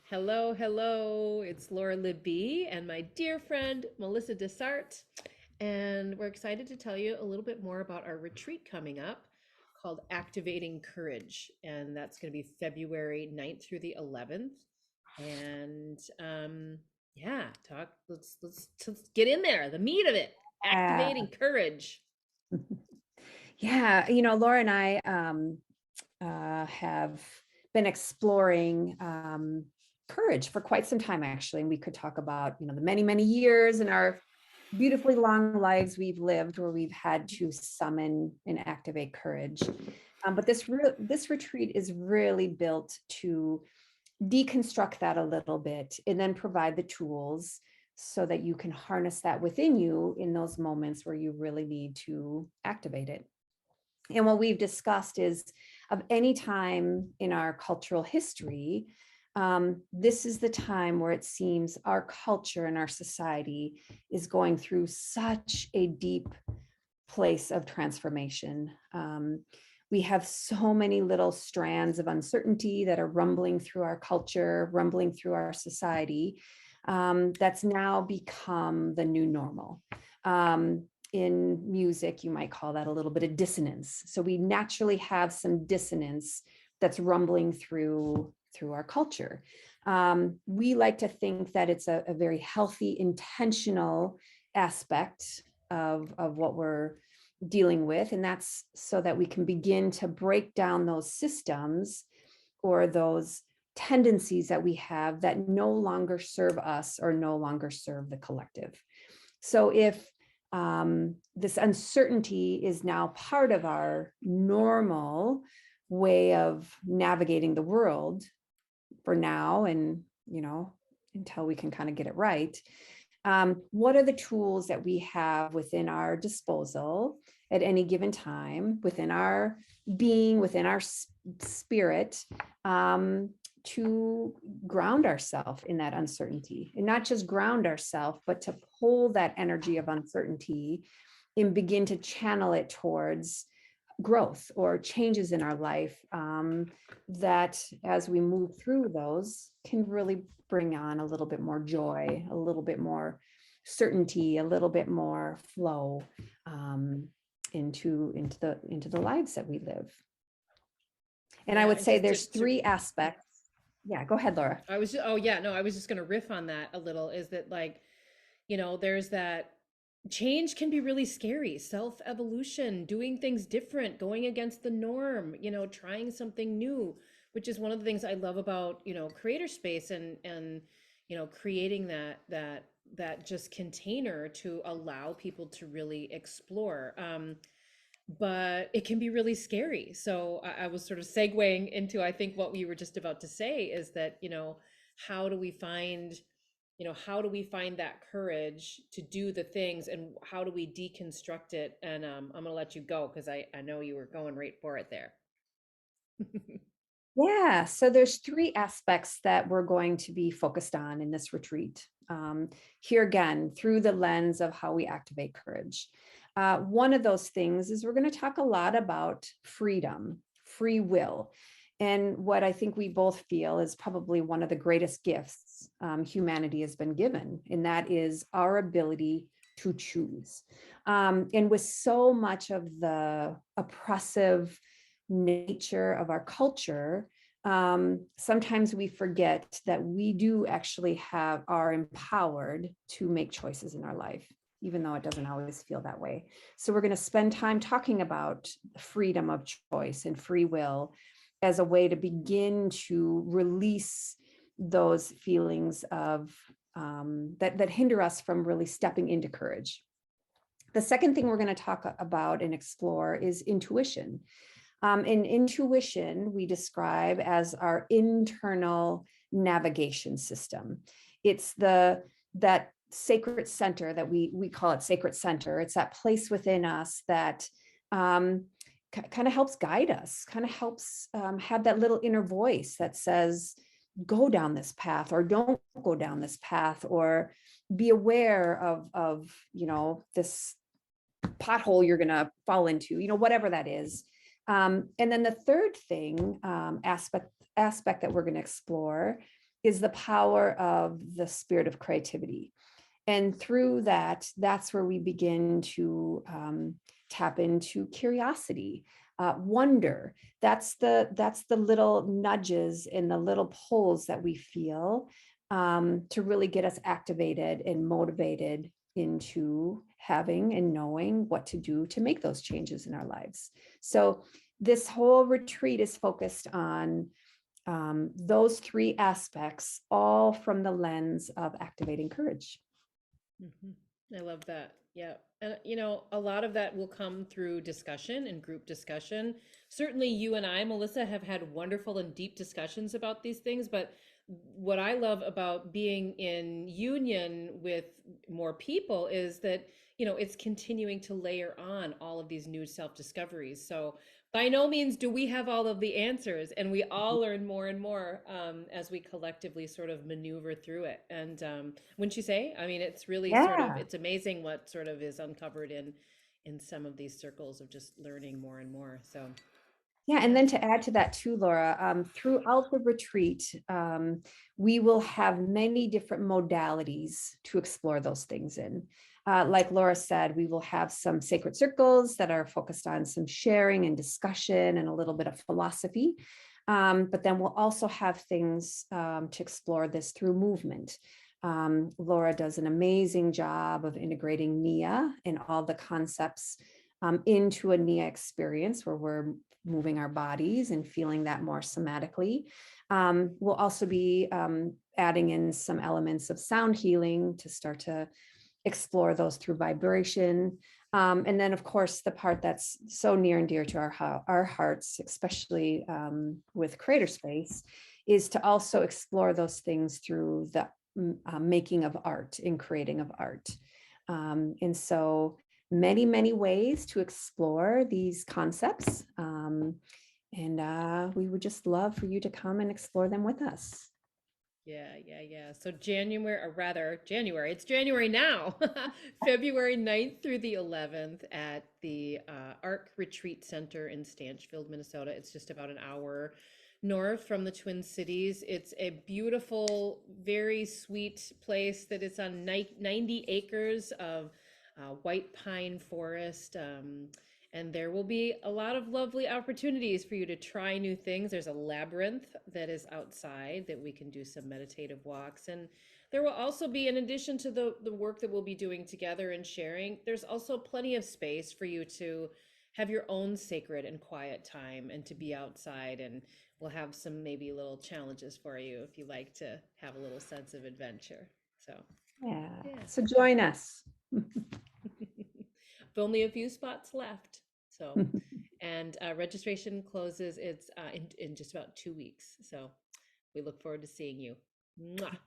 Hello, hello. It's Laura Libby and my dear friend Melissa Dessart. And we're excited to tell you a little bit more about our retreat coming up called Activating Courage. And that's going to be February 9th through the 11th. And yeah, let's get in there, the meat of it. Uh, Activating courage. yeah, Laura and I have been exploring courage for quite some time, actually. And we could talk about, the many, many years in our beautifully long lives we've lived where we've had to summon and activate courage. But this retreat is really built to deconstruct that a little bit and then provide the tools so that you can harness that within you in those moments where you really need to activate it. And what we've discussed is of any time in our cultural history, this is the time where it seems our culture and our society is going through such a deep place of transformation. We have so many little strands of uncertainty that are rumbling through our culture, rumbling through our society, that's now become the new normal. In music, you might call that a little bit of dissonance. So we naturally have some dissonance that's rumbling through our culture. We like to think that it's a very healthy, intentional aspect of what we're dealing with. And that's so that we can begin to break down those systems or those tendencies that we have that no longer serve us or no longer serve the collective. So if this uncertainty is now part of our normal way of navigating the world for now, and until we can kind of get it right, what are the tools that we have within our disposal at any given time, within our being, within our spirit, to ground ourselves in that uncertainty, and not just ground ourselves, but to pull that energy of uncertainty and begin to channel it towards growth or changes in our life, that as we move through those can really bring on a little bit more joy, a little bit more certainty, a little bit more flow, into the lives that we live. And I Yeah, would and say just there's three aspects. Yeah, go ahead, Laura. oh yeah, no, I was just gonna riff on that a little, is that like, there's that change can be really scary. Self-evolution, doing things different, going against the norm, trying something new, which is one of the things I love about, creator space and creating that just container to allow people to really explore. But it can be really scary. So I was sort of segueing into, I think, what we were just about to say is that, how do we find, how do we find that courage to do the things, and how do we deconstruct it? And I'm going to let you go because I know you were going right for it there. Yeah, so there's three aspects that we're going to be focused on in this retreat. Here again, through the lens of how we activate courage. One of those things is we're going to talk a lot about freedom, free will, and what I think we both feel is probably one of the greatest gifts humanity has been given, and that is our ability to choose. And with so much of the oppressive nature of our culture, sometimes we forget that we do actually are empowered to make choices in our life, even though it doesn't always feel that way. So we're going to spend time talking about freedom of choice and free will as a way to begin to release those feelings of that hinder us from really stepping into courage. The second thing we're going to talk about and explore is intuition. And intuition, we describe as our internal navigation system. It's that sacred center that we call it sacred center. It's that place within us that kind of helps guide us, kind of helps have that little inner voice that says, go down this path or don't go down this path, or be aware of this pothole you're going to fall into, whatever that is. And then the third thing, aspect that we're going to explore is the power of the spirit of creativity. And through that, that's where we begin to tap into curiosity, wonder. That's the little nudges and the little pulls that we feel to really get us activated and motivated into having and knowing what to do to make those changes in our lives. So this whole retreat is focused on those three aspects, all from the lens of activating courage. Mhm. I love that. Yeah. And a lot of that will come through discussion and group discussion. Certainly you and I, Melissa, have had wonderful and deep discussions about these things, but what I love about being in union with more people is that, it's continuing to layer on all of these new self-discoveries. So by no means do we have all of the answers, and we all learn more and more as we collectively sort of maneuver through it. And wouldn't you say? I mean, it's really sort of, Yeah. it's amazing what sort of is uncovered in some of these circles of just learning more and more. So Yeah, and yeah. then to add to that too, Laura, throughout the retreat, we will have many different modalities to explore those things in. Like Laura said, we will have some sacred circles that are focused on some sharing and discussion and a little bit of philosophy. But then we'll also have things to explore this through movement. Laura does an amazing job of integrating Nia and all the concepts into a Nia experience where we're moving our bodies and feeling that more somatically. We'll also be adding in some elements of sound healing to start to explore those through vibration. And then, of course, the part that's so near and dear to our hearts, especially with Creator Space, is to also explore those things through the making of art and creating of art. And so many, many ways to explore these concepts. And we would just love for you to come and explore them with us. Yeah, yeah, yeah. So January, or rather January, it's January now, February 9th through the 11th at the Arc Retreat Center in Stanchfield, Minnesota. It's just about an hour north from the Twin Cities. It's a beautiful, very sweet place that is on 90 acres of white pine forest. And there will be a lot of lovely opportunities for you to try new things. There's a labyrinth that is outside that we can do some meditative walks. And there will also be, in addition to the work that we'll be doing together and sharing, there's also plenty of space for you to have your own sacred and quiet time and to be outside. And we'll have some maybe little challenges for you if you like to have a little sense of adventure. So, Yeah. yeah. So join us. With only a few spots left. So, and registration closes, it's in just about 2 weeks. So we look forward to seeing you. Mwah.